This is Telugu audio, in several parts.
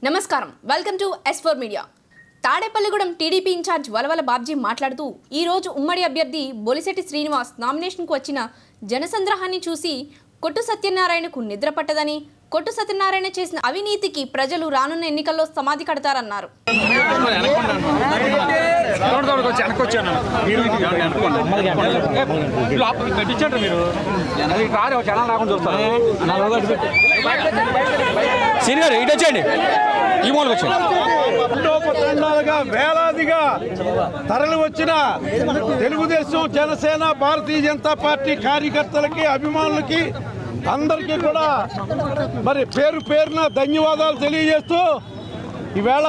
నమస్కారం welcome to S4 media Tadepalligudem TDP incharge Valavala Babji మాట్లాడుతూ ఈ రోజు ఉమ్మడి అభ్యర్థి బొలిశెట్టి శ్రీనివాస్ నామినేషన్కు వచ్చిన జనసంద్రహాన్ని చూసి కొట్టు సత్యనారాయణకు నిద్ర పట్టదని కొట్టు సత్యనారాయణ చేసిన అవినీతికి ప్రజలు రానున్న ఎన్నికల్లో సమాధి కడతారన్నారు. వేలాదిగా తరలి వచ్చిన తెలుగుదేశం, జనసేన, భారతీయ జనతా పార్టీ కార్యకర్తలకి, అభిమానులకి అందరికీ కూడా మరి పేరు పేరున ధన్యవాదాలు తెలియజేస్తూ ఈవేళ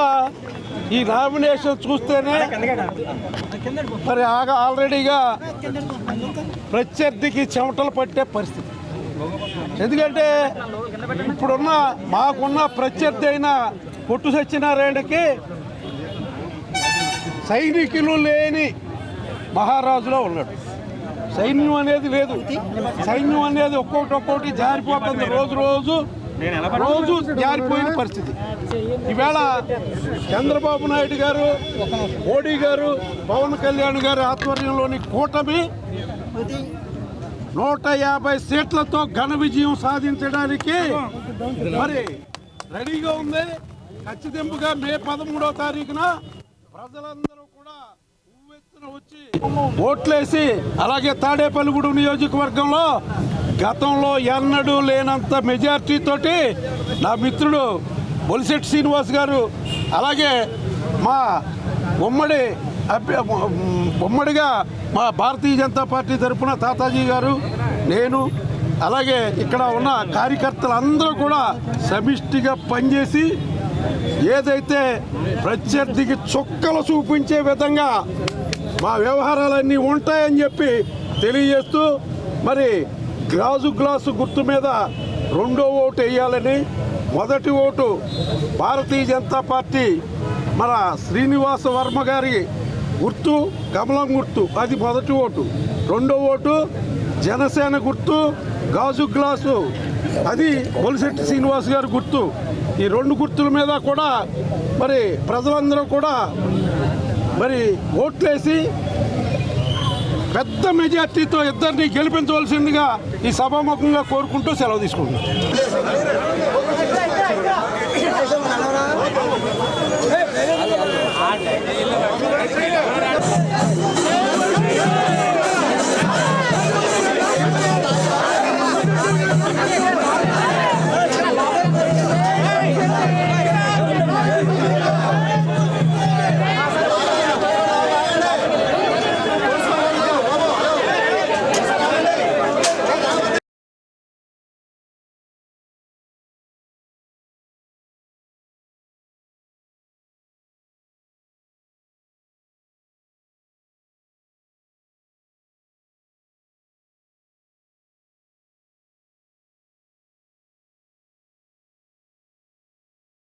ఈ నామినేషన్ చూస్తేనే మరి ఆల్రెడీగా ప్రత్యర్థికి చెమటలు పట్టే పరిస్థితి. ఎందుకంటే ఇప్పుడున్న మాకున్న ప్రత్యర్థి అయిన కొట్టు సత్యనారాయణకి సైనికులు లేని మహారాజులో ఉన్నాడు. సైన్యం అనేది లేదు. సైన్యం అనేది ఒక్కొక్కటి జారిపోతుంది. రోజు జారిపోయిన పరిస్థితి. ఈవేళ చంద్రబాబు నాయుడు గారు, మోడీ గారు, పవన్ కళ్యాణ్ గారు ఆధ్వర్యంలోని కూటమి 150 సీట్లతో ఘన విజయం సాధించడానికి మరి రెడీగా ఉంది. ఖచ్చితంగా మే 13వ తారీఖున ప్రజలందరూ కూడా వచ్చి ఓట్లేసి, అలాగే తాడేపల్లిగూడెం నియోజకవర్గంలో గతంలో ఎన్నడూ లేనంత మెజార్టీ తోటి నా మిత్రుడు బొలిశెట్టి శ్రీనివాస్ గారు, అలాగే మా ఉమ్మడిగా మా భారతీయ జనతా పార్టీ తరఫున తాతాజీ గారు, నేను, అలాగే ఇక్కడ ఉన్న కార్యకర్తలందరూ కూడా సమిష్టిగా పనిచేసి ఏదైతే ప్రత్యర్థికి చుక్కలు చూపించే విధంగా మా వ్యవహారాలన్నీ ఉంటాయని చెప్పి తెలియజేస్తూ మరి గ్లాసు గుర్తు మీద రెండో ఓటు వేయాలని, మొదటి ఓటు భారతీయ జనతా పార్టీ మన శ్రీనివాస వర్మ గారి గుర్తు కమలం గుర్తు, అది మొదటి ఓటు. రెండో ఓటు జనసేన గుర్తు గాజు గ్లాసు, అది బొలిశెట్టి శ్రీనివాస్ గారి గుర్తు. ఈ రెండు గుర్తుల మీద కూడా మరి ప్రజలందరూ కూడా మరి ఓట్లేసి పెద్ద మెజార్టీతో ఇద్దరిని గెలిపించవలసిందిగా ఈ సభాముఖంగా కోరుకుంటూ సెలవు తీసుకుంటున్నాను.